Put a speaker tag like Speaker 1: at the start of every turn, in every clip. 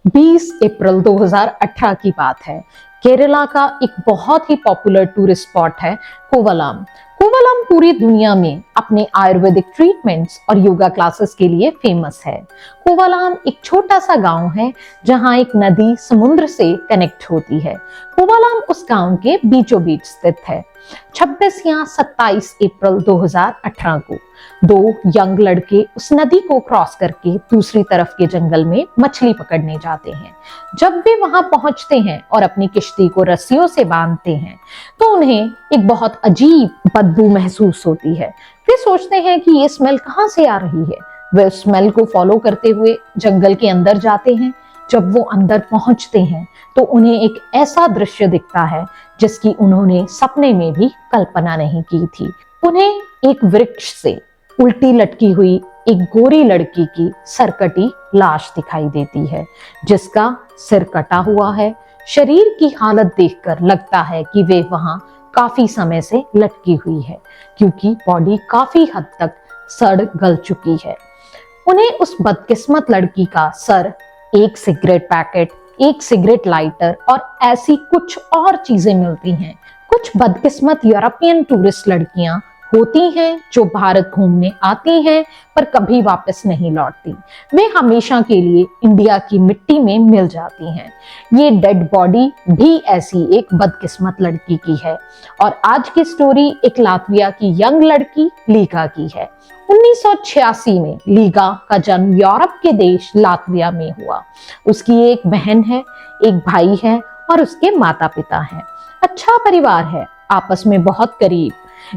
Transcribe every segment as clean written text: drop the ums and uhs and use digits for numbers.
Speaker 1: 20 अप्रैल 2018 की बात है। केरला का एक बहुत ही पॉपुलर टूरिस्ट स्पॉट है कोवलम। कोवलम पूरी दुनिया में अपने आयुर्वेदिक ट्रीटमेंट्स और योगा क्लासेस के लिए फेमस है। कोवलम एक छोटा सा गांव है जहां एक नदी समुद्र से कनेक्ट होती है। कोवलम उस गांव के बीचों बीच स्थित है। 26 या 27 अप्रैल 2018 को दो यंग लड़के उस नदी को क्रॉस करके दूसरी तरफ के जंगल में मछली पकड़ने जाते हैं। जब वे वहां पहुंचते हैं और अपनी किश्ती को रस्सियों से बांधते हैं तो उन्हें एक बहुत अजीब बदबू महसूस होती है। वे सोचते हैं कि ये स्मेल कहां से आ रही है। वे उस स्मेल को फॉलो करते हुए जंगल के अंदर जाते हैं। जब वो अंदर पहुंचते हैं तो उन्हें एक ऐसा दृश्य दिखता है जिसकी उन्होंने सपने में भी कल्पना नहीं की थी। उन्हें एक वृक्ष से उल्टी लटकी हुई एक गोरी लड़की की सरकटी लाश दिखाई देती है जिसका सिर कटा हुआ है। शरीर की हालत देखकर लगता है कि वे वहां काफी समय से लटकी हुई है क्योंकि बॉडी काफी हद तक सड़ गल चुकी है। उन्हें उस बदकिस्मत लड़की का सर, एक सिगरेट पैकेट, एक सिगरेट लाइटर और ऐसी कुछ और चीजें मिलती हैं। कुछ बदकिस्मत यूरोपियन टूरिस्ट लड़कियां होती हैं जो भारत घूमने आती हैं पर कभी वापस नहीं लौटती। वे हमेशा के लिए इंडिया की मिट्टी में मिल जाती हैं। ये डेड बॉडी भी ऐसी एक बदकिस्मत लड़की की है। और आज की स्टोरी एक लातविया की यंग लड़की लीगा की है। 1986 में लीगा का जन्म यूरोप के देश लातविया में हुआ। उसकी एक बहन है, एक भाई है और उसके माता पिता हैं। अच्छा परिवार है, आपस में बहुत करीब।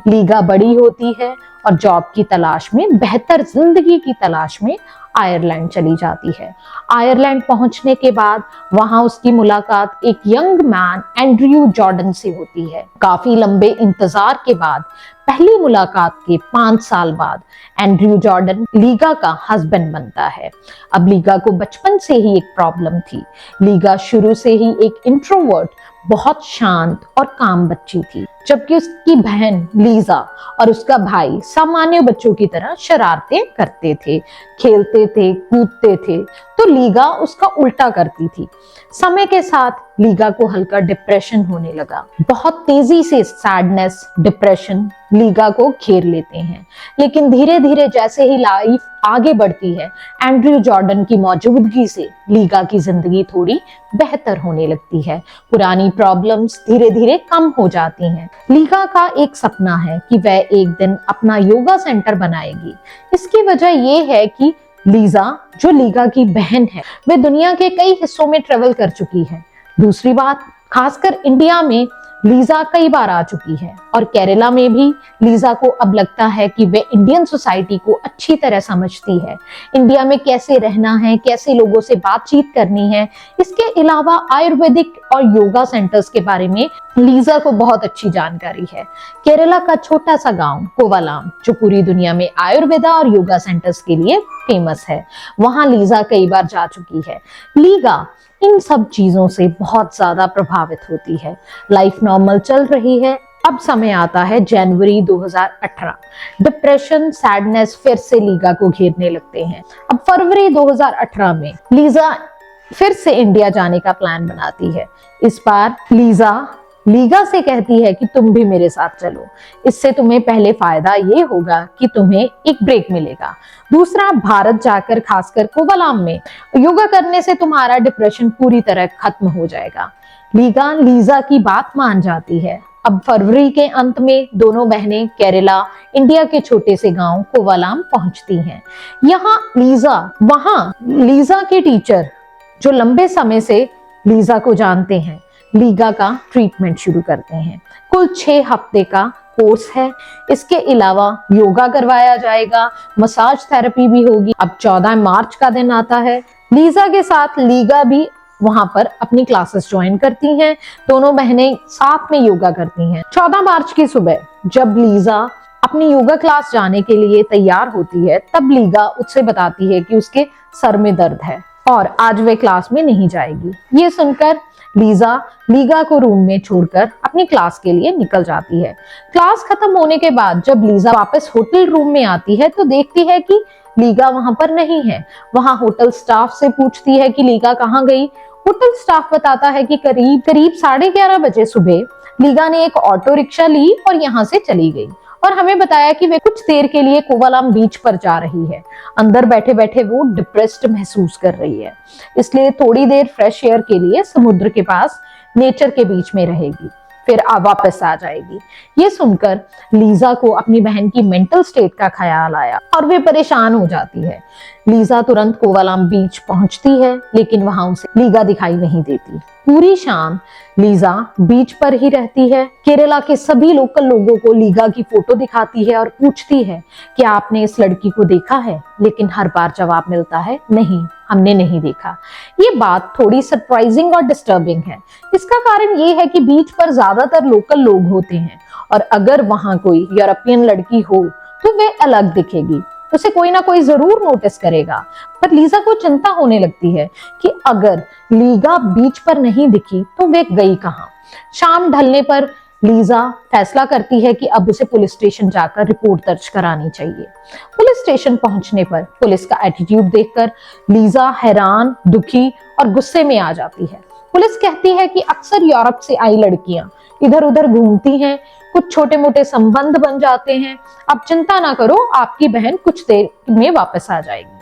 Speaker 1: लीगा बड़ी होती है और जॉब की तलाश में, बेहतर जिंदगी की तलाश में आयरलैंड चली जाती है। आयरलैंड पहुंचने के बाद वहां उसकी मुलाकात एक यंग मैन एंड्रयू जॉर्डन से होती है। काफी लंबे इंतजार के बाद, पहली मुलाकात के 5 साल बाद एंड्रयू जॉर्डन लीगा का हस्बैंड बनता है। अब लीगा को बचपन से ही एक प्रॉब्लम थी। लीगा शुरू से ही एक इंट्रोवर्ट, बहुत शांत और काम बच्ची थी, जबकि उसकी बहन लीजा और उसका भाई सामान्य बच्चों की तरह शरारतें करते थे, खेलते थे, कूदते थे। तो लीगा उसका उल्टा करती थी। समय के साथ लीगा को हल्का डिप्रेशन होने लगा। बहुत तेजी से सैडनेस, डिप्रेशन लीगा को घेर लेते हैं। लेकिन धीरे धीरे जैसे ही लाइफ आगे बढ़ती है, एंड्रयू जॉर्डन की मौजूदगी से लीगा की जिंदगी थोड़ी बेहतर होने लगती है। पुरानी प्रॉब्लम्स धीरे धीरे कम हो जाती हैं। लीगा का एक सपना है कि वह एक दिन अपना योगा सेंटर बनाएगी। इसकी वजह यह है कि लीजा, जो लीगा की बहन है, वह दुनिया के कई हिस्सों में ट्रेवल कर चुकी है। दूसरी बात, खासकर इंडिया में लीजा कई बार आ चुकी है और केरला में भी लीजा को अब लगता है कि वे इंडियन सोसाइटी को अच्छी तरह समझती है। इंडिया में कैसे रहना है, कैसे लोगों से बातचीत करनी है। इसके अलावा आयुर्वेदिक और योगा सेंटर्स के बारे में लीजा को बहुत अच्छी जानकारी है। केरला का छोटा सा गांव कोवलम, जो पूरी दुनिया में आयुर्वेदा और योगा सेंटर्स के लिए फेमस है, वहां लीजा कई बार जा चुकी है। लीगा इन सब चीजों से बहुत ज्यादा प्रभावित होती है। लाइफ नॉर्मल चल रही है। अब समय आता है जनवरी 2018। डिप्रेशन, सैडनेस फिर से लीगा को घेरने लगते हैं। अब फरवरी 2018 में लीजा फिर से इंडिया जाने का प्लान बनाती है। इस बार लीगा से कहती है कि तुम भी मेरे साथ चलो। इससे तुम्हें पहले फायदा ये होगा कि तुम्हें एक ब्रेक मिलेगा। दूसरा, भारत जाकर खासकर कोवलम में योगा करने से तुम्हारा डिप्रेशन पूरी तरह खत्म हो जाएगा। लीगा लीजा की बात मान जाती है। अब फरवरी के अंत में दोनों बहनें केरला, इंडिया के छोटे से गांव कोवलम पहुंचती हैं। वहां लीजा के टीचर, जो लंबे समय से लीजा को जानते हैं, लीगा का ट्रीटमेंट शुरू करते हैं। कुल 6 हफ्ते का कोर्स है। इसके अलावा योगा करवाया जाएगा, मसाज थेरेपी भी होगी। अब 14 मार्च का दिन आता है। लीजा के साथ लीगा भी वहां पर अपनी क्लासेस ज्वाइन करती हैं। दोनों बहनें साथ में योगा करती हैं। 14 मार्च की सुबह जब लीजा अपनी योगा क्लास जाने के लिए तैयार होती है, तब लीगा उससे बताती है कि उसके सर में दर्द है और आज वे क्लास में नहीं जाएगी। ये सुनकर लीगा को रूम में छोड़कर अपनी क्लास के लिए निकल जाती है। क्लास खत्म होने के बाद जब लीजा वापस होटल रूम में आती है तो देखती है कि लीगा वहां पर नहीं है। वहां होटल स्टाफ से पूछती है कि लीगा कहाँ गई। होटल स्टाफ बताता है कि करीब करीब 11:30 बजे सुबह लीगा ने एक ऑटो रिक्शा ली और यहाँ से चली गई, और हमें बताया कि वे कुछ देर के लिए कोवलाम बीच पर जा रही है। अंदर बैठे बैठे वो डिप्रेस्ड महसूस कर रही है, इसलिए थोड़ी देर फ्रेश एयर के लिए समुद्र के पास नेचर के बीच में रहेगी, फिर वापस आ जाएगी। ये सुनकर लीजा को अपनी बहन की मेंटल स्टेट का ख्याल आया और वे परेशान हो जाती है। लीजा तुरंत कोवलाम बीच पहुंचती है, लेकिन वहां उसे लीगा दिखाई नहीं देती। पूरी शाम लीजा बीच पर ही रहती है। केरला के सभी लोकल लोगों को लीगा की फोटो दिखाती है और पूछती है कि आपने इस लड़की को देखा है, लेकिन हर बार जवाब मिलता है नहीं, हमने नहीं देखा। ये बात थोड़ी सरप्राइजिंग और डिस्टर्बिंग है। इसका कारण ये है कि बीच पर ज्यादातर लोकल लोग होते हैं, और अगर वहां कोई यूरोपियन लड़की हो तो वे अलग दिखेगी, उसे कोई ना कोई जरूर नोटिस करेगा। पर लीजा को चिंता होने लगती है कि अगर लीगा बीच पर नहीं दिखी तो वे गई कहां। शाम ढलने पर लीजा फैसला करती है कि अब उसे पुलिस स्टेशन जाकर रिपोर्ट दर्ज करानी चाहिए। पुलिस स्टेशन पहुंचने पर पुलिस का एटीट्यूड देखकर लीजा हैरान, दुखी और गुस्से में आ जाती है। पुलिस कहती है कि अक्सर यूरोप से आई लड़कियां इधर उधर घूमती हैं, कुछ छोटे मोटे संबंध बन जाते हैं। अब चिंता ना करो, आपकी बहन कुछ देर में वापस आ जाएगी।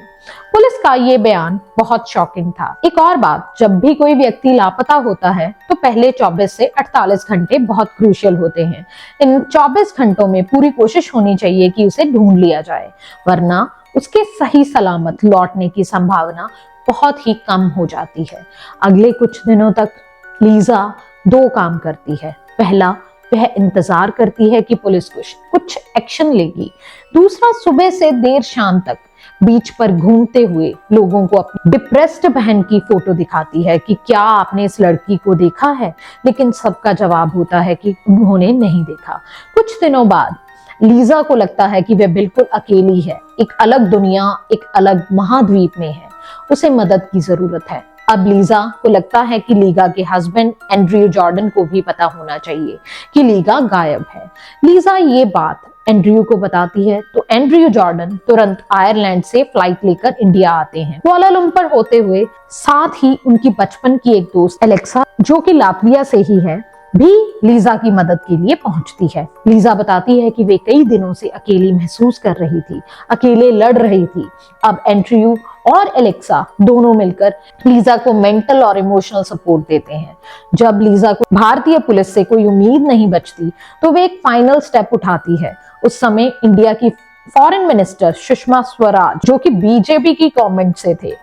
Speaker 1: पुलिस का ये बयान बहुत शॉकिंग था। एक और बात, जब भी कोई व्यक्ति लापता होता है तो पहले 24 से 48 घंटे बहुत क्रूशियल होते हैं। इन 24 घंटों में पूरी कोशिश होनी चाहिए कि उसे ढूंढ लिया जाए, वरना उसके सही सलामत लौटने की संभावना बहुत ही कम हो जाती है। अगले कुछ दिनों तक लीजा 2 काम करती है। पहला, वह इंतजार करती है कि पुलिस कुछ एक्शन लेगी। दूसरा, सुबह से देर शाम तक बीच पर घूमते हुए लोगों को अपनी डिप्रेस्ड बहन की फोटो दिखाती है कि क्या आपने इस लड़की को देखा है, लेकिन सबका जवाब होता है कि उन्होंने नहीं देखा। कुछ दिनों बाद लीजा को लगता है कि वह बिल्कुल अकेली है, एक अलग दुनिया, एक अलग महाद्वीप में है, उसे मदद की जरूरत है। अब लीजा को लगता है कि लीगा के हस्बैंड एंड्रयू जॉर्डन को भी पता होना चाहिए कि लीगा गायब है। लीजा ये बात एंड्रयू को बताती है तो एंड्रयू जॉर्डन तुरंत आयरलैंड से फ्लाइट लेकर इंडिया आते हैं। कुआलालंपुर होते हुए साथ ही उनकी बचपन की एक दोस्त एलेक्सा, जो कि लातविया से ही है, भी लीजा की मदद के लिए पहुंचती है। लीजा बताती है कि वे कई दिनों से अकेली महसूस कर रही थी, अकेले लड़ रही थी। अब एंड्रयू और एलेक्सा दोनों मिलकर लीजा को मेंटल और इमोशनल सपोर्ट देते हैं। जब लीजा को भारतीय पुलिस से कोई उम्मीद नहीं बचती तो वे एक फाइनल स्टेप उठाती है। उस समय इंडिया की फॉरेन मिनिस्टर सुषमा स्वराज, जो कि बीजेपी की गवर्नमेंट से थे,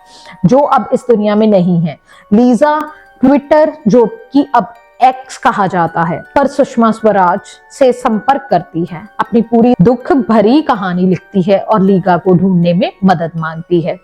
Speaker 1: जो अब इस दुनिया में नहीं है। लीजा ट्विटर, जो कि अब एक्स कहा जाता है, पर सुषमा स्वराज से संपर्क करती है, अपनी पूरी दुख भरी कहानी लिखती है और लीगा को ढूंढने में मदद मांगती है।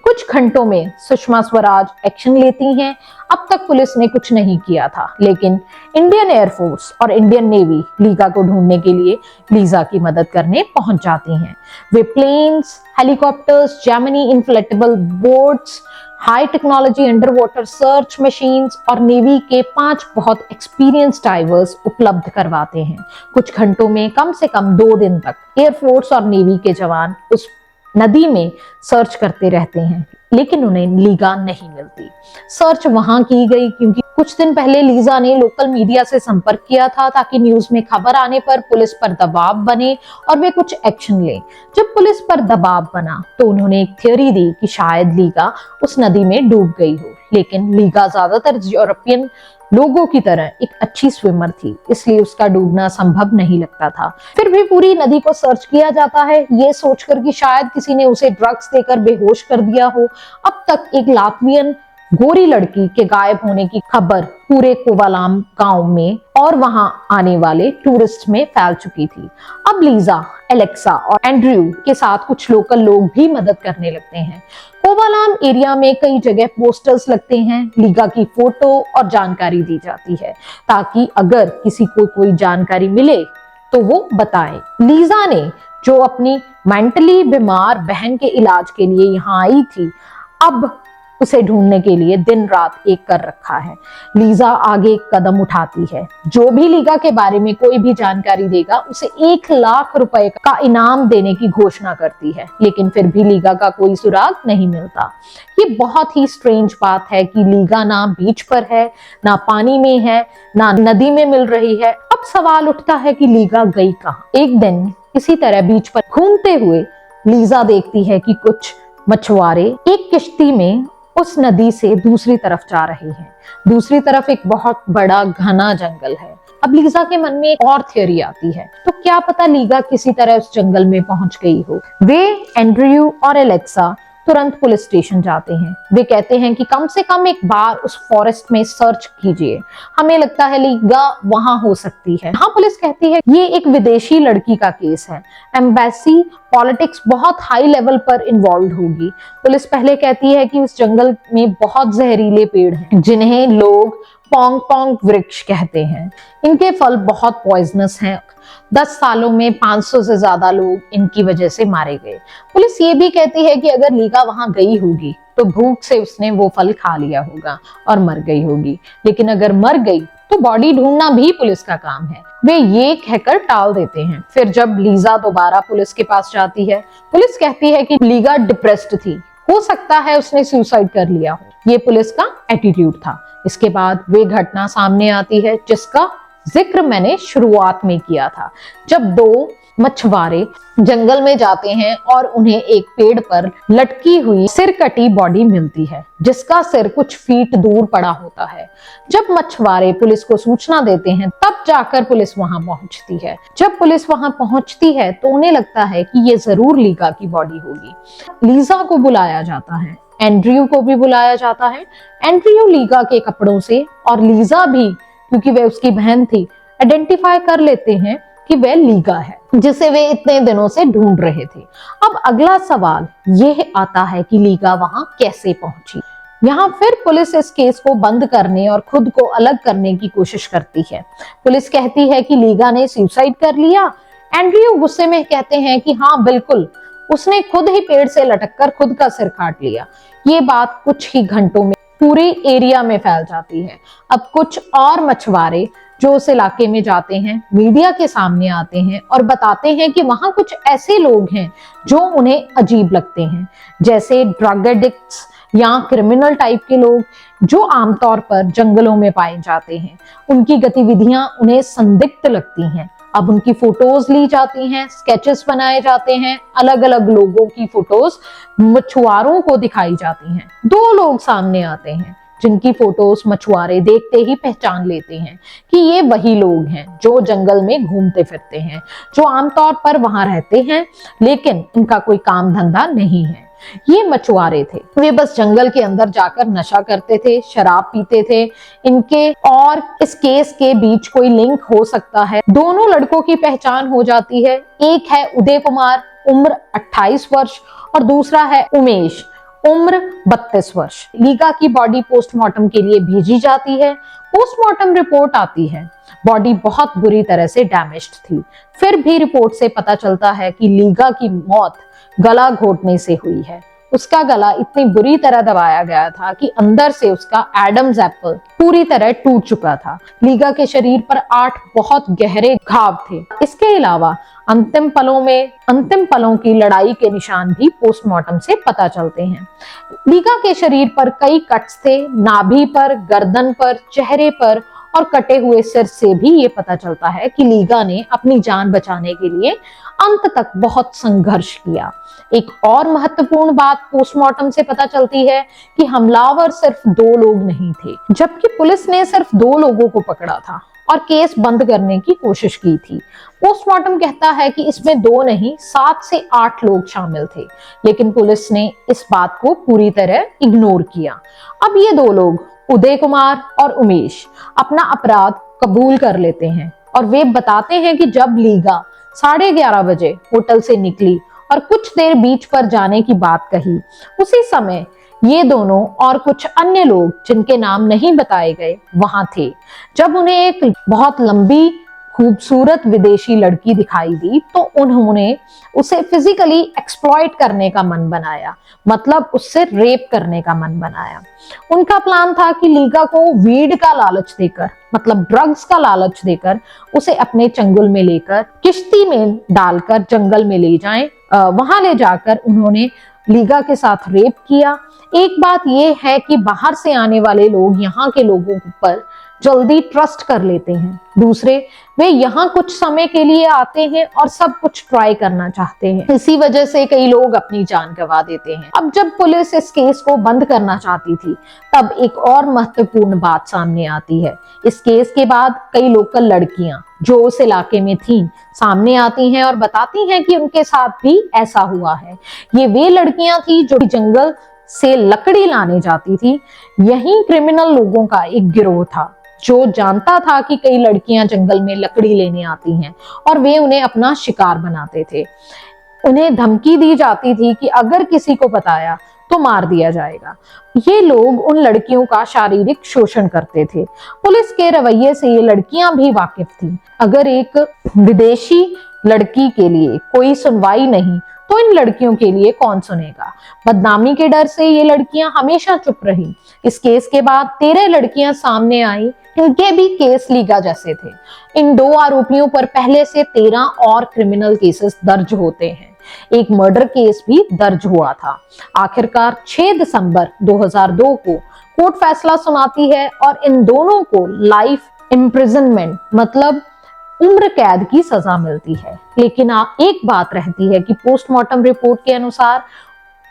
Speaker 1: कुछ घंटों में सुषमा स्वराज एक्शन लेती हैं। अब तक पुलिस ने कुछ नहीं किया था, लेकिन इंडियन एयरफोर्स और इंडियन नेवी लीगा को ढूंढने के लिए लीजा की मदद करने पहुंच जाती हैं। वे planes, helicopters, Gemini inflatable boats, high technology underwater search machines और नेवी के 5 बहुत एक्सपीरियंस डाइवर्स उपलब्ध करवाते हैं। कुछ घंटों में कम से कम 2 दिन तक एयरफोर्स और नेवी के जवान उस नदी में सर्च करते रहते हैं, लेकिन उन्हें लीगा नहीं मिलती। सर्च वहां की गई क्योंकि कुछ दिन पहले लीजा ने लोकल मीडिया से संपर्क किया था ताकि न्यूज में खबर आने पर पुलिस पर दबाव बने और वे कुछ एक्शन लें। जब पुलिस पर दबाव बना तो उन्होंने एक थ्योरी दी कि शायद लीगा उस नदी में डूब गई हो, लेकिन लीगा ज्यादातर यूरोपियन लोगों की तरह एक अच्छी स्विमर थी, इसलिए उसका डूबना संभव नहीं लगता था। फिर भी पूरी नदी को सर्च किया जाता है, ये सोचकर कि शायद किसी ने उसे ड्रग्स देकर बेहोश कर दिया हो। अब तक एक लातवियन गोरी लड़की के गायब होने की खबर पूरे कोवलाम गांव में और वहां आने वाले टूरिस्ट में फैल चुकी थी। अब लीजा, एलेक्सा और एंड्रयू के साथ कुछ लोकल लोग भी मदद करने लगते हैं। कोवलाम एरिया में कई जगह पोस्टर्स लगते हैं, लीगा की फोटो और जानकारी दी जाती है ताकि अगर किसी को कोई जानकारी मिले तो वो बताए। लीजा ने, जो अपनी मेंटली बीमार बहन के इलाज के लिए यहाँ आई थी, अब उसे ढूंढने के लिए दिन रात एक कर रखा है। लीजा आगे एक कदम उठाती है। जो भी लीगा के बारे में कोई भी जानकारी देगा उसे 1 लाख रुपए का इनाम देने की घोषणा करती है, लेकिन फिर भी लीगा का कोई सुराग नहीं मिलता। ये बहुत ही स्ट्रेंज बात है कि लीगा ना बीच पर है, ना पानी में है, ना नदी में मिल रही है। अब सवाल उठता है कि लीगा गई कहाँ। एक दिन इसी तरह बीच पर घूमते हुए लीजा देखती है कि कुछ मछुआरे एक किश्ती में उस नदी से दूसरी तरफ जा रहे हैं। दूसरी तरफ एक बहुत बड़ा घना जंगल है। अब लीजा के मन में एक और थियोरी आती है, तो क्या पता लीगा किसी तरह उस जंगल में पहुंच गई हो। वे, एंड्रयू और एलेक्सा तुरंत पुलिस स्टेशन जाते हैं। वे कहते हैं कि कम से कम एक बार उस फॉरेस्ट में सर्च कीजिए, हमें लगता है लीगा वहां हो सकती है। हाँ, पुलिस कहती है ये एक विदेशी लड़की का केस है, एम्बेसी पॉलिटिक्स बहुत हाई लेवल पर इन्वॉल्व होगी। पुलिस पहले कहती है कि उस जंगल में बहुत जहरीले पेड़ हैं जिन्हें लोग पोंग पोंग वृक्ष कहते हैं। इनके फल बहुत पॉइजनस हैं। 10 सालों में 500 से ज्यादा लोग इनकी वजह से मारे गए। पुलिस ये भी कहती है कि अगर लीगा वहां गई होगी तो भूख से उसने वो फल खा लिया होगा और मर गई होगी, लेकिन अगर मर गई तो बॉडी ढूंढना भी पुलिस का काम है। वे ये कहकर टाल देते हैं। फिर जब लीजा दोबारा पुलिस के पास जाती है, पुलिस कहती है कि लीगा डिप्रेस्ड थी, हो सकता है उसने सुसाइड कर लिया हो। ये पुलिस का एटीट्यूड था। इसके बाद वे घटना सामने आती है जिसका जिक्र मैंने शुरुआत में किया था, जब 2 मछुआरे जंगल में जाते हैं और उन्हें एक पेड़ पर लटकी हुई सिर कटी बॉडी मिलती है, जिसका सिर कुछ फीट दूर पड़ा होता है। जब मछुआरे पुलिस को सूचना देते हैं तब जाकर पुलिस वहां पहुंचती है। जब पुलिस वहां पहुंचती है तो उन्हें लगता है कि ये जरूर लीगा की बॉडी होगी। लीजा को बुलाया जाता है, एंड्रयू को भी बुलाया जाता है। एंड्रयू लीगा के कपड़ों से और लीजा भी, क्योंकि वह उसकी बहन थी, आइडेंटिफाई कर लेते हैं कि वह लीगा है जिसे वे इतने दिनों से ढूंढ रहे थे। अब अगला सवाल यह आता है कि लीगा वहां कैसे पहुंची। यहाँ फिर पुलिस इस केस को बंद करने और खुद को अलग करने की कोशिश करती है। पुलिस कहती है कि लीगा ने सुसाइड कर लिया। एंड्रयू गुस्से में कहते हैं कि हाँ बिल्कुल, उसने खुद ही पेड़ से लटककर खुद का सिर काट लिया। ये बात कुछ ही घंटों में पूरे एरिया में फैल जाती है। अब कुछ और मछुआरे जो उस इलाके में जाते हैं मीडिया के सामने आते हैं और बताते हैं कि वहां कुछ ऐसे लोग हैं जो उन्हें अजीब लगते हैं, जैसे ड्रग एडिक्ट्स या क्रिमिनल टाइप के लोग जो आमतौर पर जंगलों में पाए जाते हैं। उनकी गतिविधियां उन्हें संदिग्ध लगती हैं। अब उनकी फोटोज ली जाती हैं, स्केचेस बनाए जाते हैं, अलग अलग लोगों की फोटोज मछुआरों को दिखाई जाती हैं। 2 लोग सामने आते हैं जिनकी फोटोज मछुआरे देखते ही पहचान लेते हैं कि ये वही लोग हैं जो जंगल में घूमते फिरते हैं, जो आमतौर पर वहां रहते हैं, लेकिन इनका कोई काम धंधा नहीं है। ये मछुआरे थे, वे बस जंगल के अंदर जाकर नशा करते थे, शराब पीते थे। इनके और इस केस के बीच कोई लिंक हो सकता है। दोनों लड़कों की पहचान हो जाती है। एक है उदय कुमार, उम्र 28 वर्ष, और दूसरा है उमेश, उम्र 32 वर्ष। लीगा की बॉडी पोस्टमार्टम के लिए भेजी जाती है। पोस्टमार्टम रिपोर्ट आती है, बॉडी बहुत बुरी तरह से डैमेज्ड थी। फिर भी रिपोर्ट से पता चलता है कि लीगा की मौत गला घोटने से हुई है। उसका गला इतनी बुरी तरह दबाया गया था कि अंदर से उसका एडम्स एप्पल पूरी तरह टूट चुका था। लीगा के शरीर पर 8 बहुत गहरे घाव थे। इसके अलावा अंतिम पलों की लड़ाई के निशान भी पोस्टमार्टम से पता चलते हैं। लीगा के शरीर पर कई कट्स थे, नाभि पर, गर्दन पर, चेहरे पर, और कटे हुए सिर से भी ये पता चलता है कि लीगा ने अपनी जान बचाने के लिए अंत तक बहुत संघर्ष किया। एक और महत्वपूर्ण बात पोस्टमार्टम से पता चलती है कि हमलावर सिर्फ 2 लोग नहीं थे, जबकि पुलिस ने सिर्फ 2 लोगों को पकड़ा था और केस बंद करने की कोशिश की थी। पोस्टमार्टम कहता है कि इसमें 2 नहीं 7 से 8 लोग शामिल थे, लेकिन पुलिस ने इस बात को पूरी तरह इग्नोर किया। अब ये 2 लोग, उदय कुमार और उमेश, अपना अपराध कबूल कर लेते हैं और वे बताते हैं कि जब लीगा 11:30 बजे होटल से निकली और कुछ देर बीच पर जाने की बात कही, उसी समय ये दोनों और कुछ अन्य लोग जिनके नाम नहीं बताए गए वहां थे। जब उन्हें एक बहुत लंबी खूबसूरत विदेशी लड़की दिखाई दी तो उन्होंने उसे फिजिकली एक्सप्लॉइट करने का मन बनाया, मतलब उससे रेप करने का मन बनाया। उनका प्लान था कि लीगा को वीड का लालच देकर, मतलब ड्रग्स का लालच देकर उसे अपने चंगुल में लेकर किश्ती में डालकर जंगल में ले जाएं। वहां ले जाकर उन्होंने लीगा के साथ रेप किया। एक बात यह है कि बाहर से आने वाले लोग यहाँ के लोगों पर जल्दी ट्रस्ट कर लेते हैं। दूसरे, वे यहाँ कुछ समय के लिए आते हैं और सब कुछ ट्राई करना चाहते हैं। इसी वजह से कई लोग अपनी जान गंवा देते हैं। अब जब पुलिस इस केस को बंद करना चाहती थी, तब एक और महत्वपूर्ण बात सामने आती है। इस केस के बाद कई लोकल लड़कियां जो उस इलाके में थीं, सामने आती हैं और बताती हैं कि उनके साथ भी ऐसा हुआ है। ये वे लड़कियां थी जो जंगल से लकड़ी लाने जाती थी। यही क्रिमिनल लोगों का एक गिरोह था जो जानता था कि कई लड़कियां जंगल में लकड़ी लेने आती हैं और वे उन्हें अपना शिकार बनाते थे। उन्हें धमकी दी जाती थी कि अगर किसी को बताया तो मार दिया जाएगा। ये लोग उन लड़कियों का शारीरिक शोषण करते थे। पुलिस के रवैये से ये लड़कियां भी वाकिफ थी। अगर एक विदेशी लड़की के लिए कोई सुनवाई नहीं तो इन लड़कियों के लिए कौन सुनेगा। बदनामी के डर से ये लड़कियां हमेशा चुप रही। इस केस के बाद 13 लड़कियां सामने आई। इनके भी केस लीगा जैसे थे। इन 2 आरोपियों पर पहले से 13 और क्रिमिनल केसेस दर्ज होते हैं। एक मर्डर केस भी दर्ज हुआ था। आखिरकार 6 दिसंबर 2002 को कोर्ट फैसला सुनाती है और इन दोनों को लाइफ इम्प्रिजनमेंट, मतलब उम्र कैद की सजा मिलती है। लेकिन एक बात रहती है कि पोस्टमार्टम रिपोर्ट के अनुसार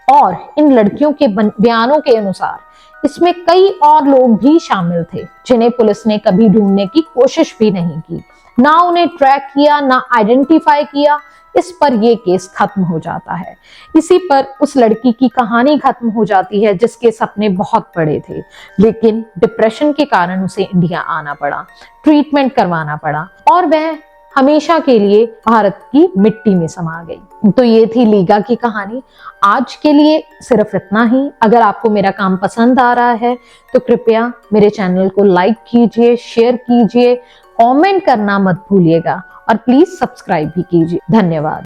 Speaker 1: और इन लड़कियों के बयानों के अनुसार इसमें कई और लोग भी शामिल थे जिन्हें पुलिस ने कभी ढूंढने की कोशिश भी नहीं की, ना उन्हें ट्रैक किया, ना आइडेंटिफाई किया। इस पर यह केस खत्म हो जाता है। इसी पर उस लड़की की कहानी खत्म हो जाती है जिसके सपने बहुत बड़े थे, लेकिन डिप्रेशन के कारण उसे इंडिया आना पड़ा, ट्रीटमेंट करवाना पड़ा और वह हमेशा के लिए भारत की मिट्टी में समा गई। तो ये थी लीगा की कहानी। आज के लिए सिर्फ इतना ही। अगर आपको मेरा काम पसंद आ रहा है तो कृपया मेरे चैनल को लाइक कीजिए, शेयर कीजिए, कमेंट करना मत भूलिएगा और प्लीज सब्सक्राइब भी कीजिए। धन्यवाद।